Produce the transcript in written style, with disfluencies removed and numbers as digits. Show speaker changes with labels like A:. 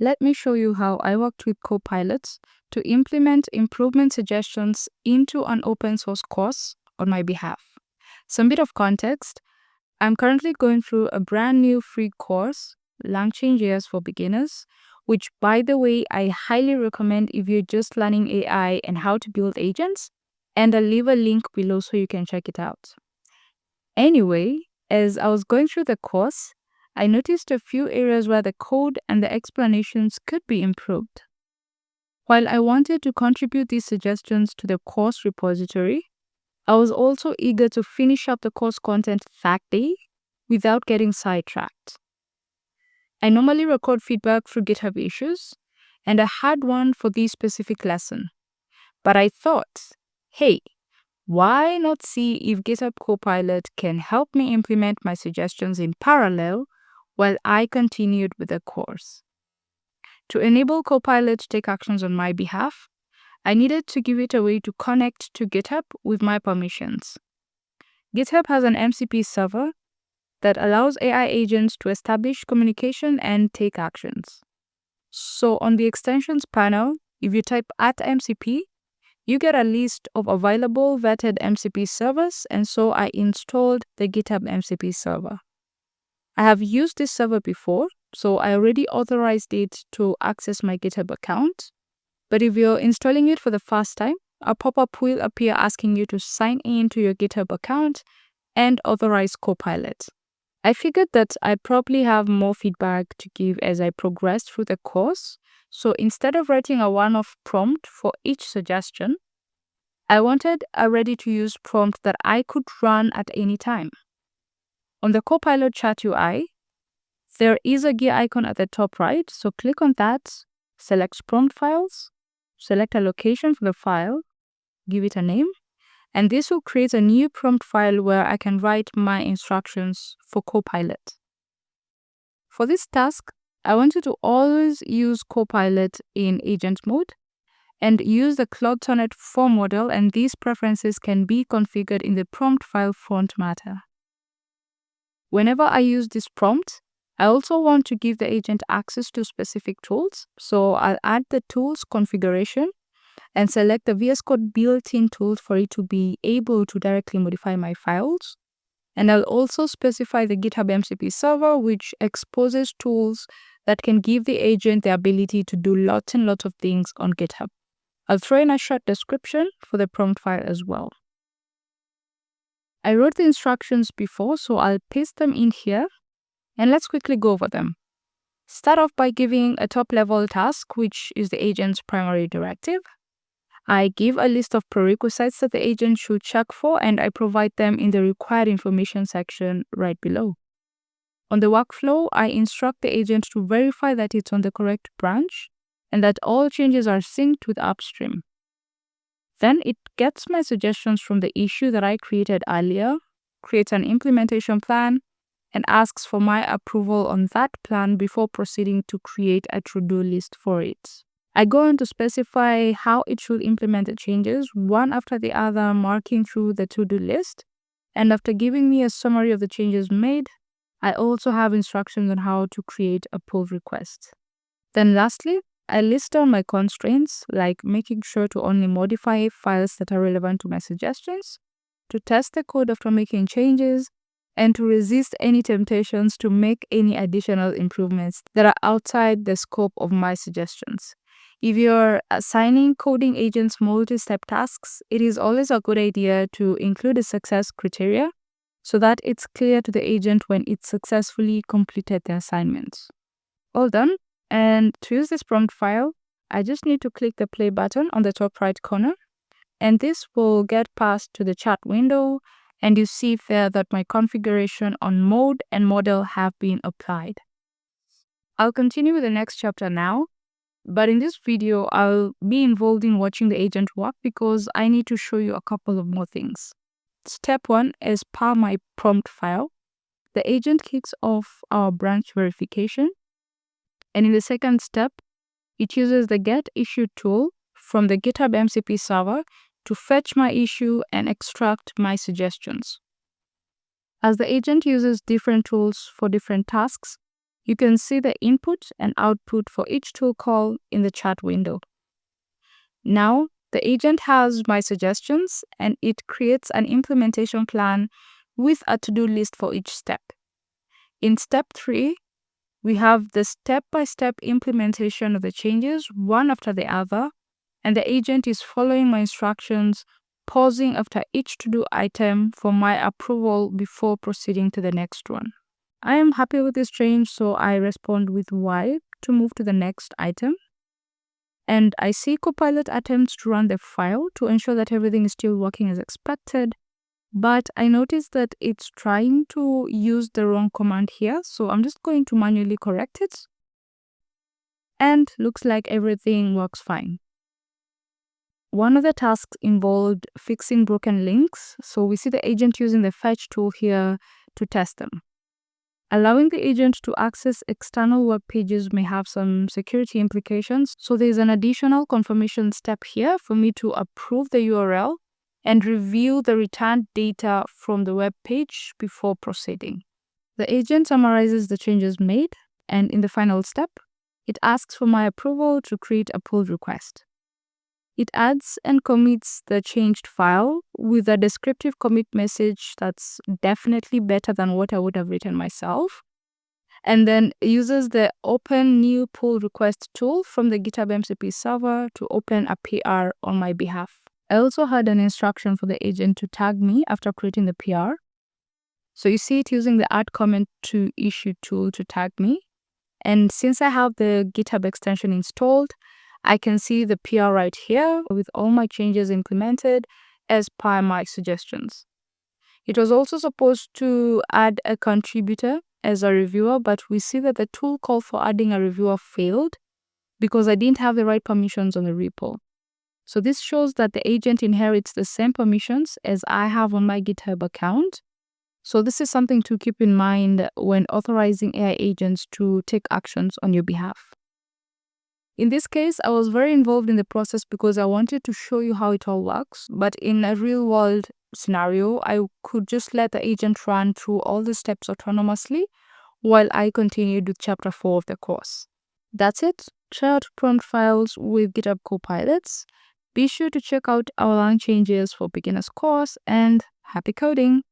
A: Let me show you how I worked with Copilot to implement improvement suggestions into an open source course on my behalf. Some bit of context, I'm currently going through a brand new free course, LangChain.js for beginners, which, by the way, I highly recommend if you're just learning AI and how to build agents, and I'll leave a link below so you can check it out. Anyway, as I was going through the course, I noticed a few areas where the code and the explanations could be improved. While I wanted to contribute these suggestions to the course repository, I was also eager to finish up the course content that day without getting sidetracked. I normally record feedback through GitHub issues, and I had one for this specific lesson. But I thought, hey, why not see if GitHub Copilot can help me implement my suggestions in parallel while I continued with the course? To enable Copilot to take actions on my behalf, I needed to give it a way to connect to GitHub with my permissions. GitHub has an MCP server that allows AI agents to establish communication and take actions. So on the extensions panel, if you type @MCP, you get a list of available vetted MCP servers, and so I installed the GitHub MCP server. I have used this server before, so I already authorized it to access my GitHub account. But if you're installing it for the first time, a pop-up will appear asking you to sign in to your GitHub account and authorize Copilot. I figured that I'd probably have more feedback to give as I progressed through the course, so instead of writing a one-off prompt for each suggestion, I wanted a ready-to-use prompt that I could run at any time. On the Copilot chat UI, there is a gear icon at the top right, so click on that, select prompt files, select a location for the file, give it a name, and this will create a new prompt file where I can write my instructions for Copilot. For this task, I wanted to always use Copilot in agent mode and use the Cloud Sonnet 4 model, and these preferences can be configured in the prompt file front matter. Whenever I use this prompt, I also want to give the agent access to specific tools, so I'll add the tools configuration and select the VS Code built-in tools for it to be able to directly modify my files. And I'll also specify the GitHub MCP server, which exposes tools that can give the agent the ability to do lots and lots of things on GitHub. I'll throw in a short description for the prompt file as well. I wrote the instructions before, so I'll paste them in here, and let's quickly go over them. Start off by giving a top-level task, which is the agent's primary directive. I give a list of prerequisites that the agent should check for, and I provide them in the required information section right below. On the workflow, I instruct the agent to verify that it's on the correct branch and that all changes are synced with upstream. Then it gets my suggestions from the issue that I created earlier, creates an implementation plan, and asks for my approval on that plan before proceeding to create a to-do list for it. I go on to specify how it should implement the changes, one after the other, marking through the to-do list. And after giving me a summary of the changes made, I also have instructions on how to create a pull request. Then lastly, I list down my constraints, like making sure to only modify files that are relevant to my suggestions, to test the code after making changes, and to resist any temptations to make any additional improvements that are outside the scope of my suggestions. If you're assigning coding agents multi-step tasks, it is always a good idea to include a success criteria so that it's clear to the agent when it successfully completed the assignment. All done. And to use this prompt file, I just need to click the play button on the top right corner, and this will get passed to the chat window, and you see there that my configuration on mode and model have been applied. I'll continue with the next chapter now, but in this video, I'll be involved in watching the agent work because I need to show you a couple of more things. Step 1 is per my prompt file. The agent kicks off our branch verification. And in the second step, it uses the get issue tool from the GitHub MCP server to fetch my issue and extract my suggestions. As the agent uses different tools for different tasks, You can see the input and output for each tool call in the chat window. Now, the agent has my suggestions and it creates an implementation plan with a to-do list for each step. In step 3, we have the step-by-step implementation of the changes, one after the other, and the agent is following my instructions, pausing after each to-do item for my approval before proceeding to the next one. I am happy with this change, so I respond with Y to move to the next item. And I see Copilot attempts to run the file to ensure that everything is still working as expected. But I noticed that it's trying to use the wrong command here, so I'm just going to manually correct it. And looks like everything works fine. One of the tasks involved fixing broken links, so we see the agent using the fetch tool here to test them. Allowing the agent to access external web pages may have some security implications, so there's an additional confirmation step here for me to approve the URL and review the returned data from the web page before proceeding. The agent summarizes the changes made, and in the final step, it asks for my approval to create a pull request. It adds and commits the changed file with a descriptive commit message that's definitely better than what I would have written myself, and then uses the open new pull request tool from the GitHub MCP server to open a PR on my behalf. I also had an instruction for the agent to tag me after creating the PR. So you see it using the add comment to issue tool to tag me. And since I have the GitHub extension installed, I can see the PR right here with all my changes implemented as per my suggestions. It was also supposed to add a contributor as a reviewer, but we see that the tool call for adding a reviewer failed because I didn't have the right permissions on the repo. So this shows that the agent inherits the same permissions as I have on my GitHub account. So this is something to keep in mind when authorizing AI agents to take actions on your behalf. In this case, I was very involved in the process because I wanted to show you how it all works. But in a real-world scenario, I could just let the agent run through all the steps autonomously while I continued with chapter 4 of the course. That's it. Try out prompt files with GitHub Copilots. Be sure to check out our Learn Changes for Beginners course, and happy coding!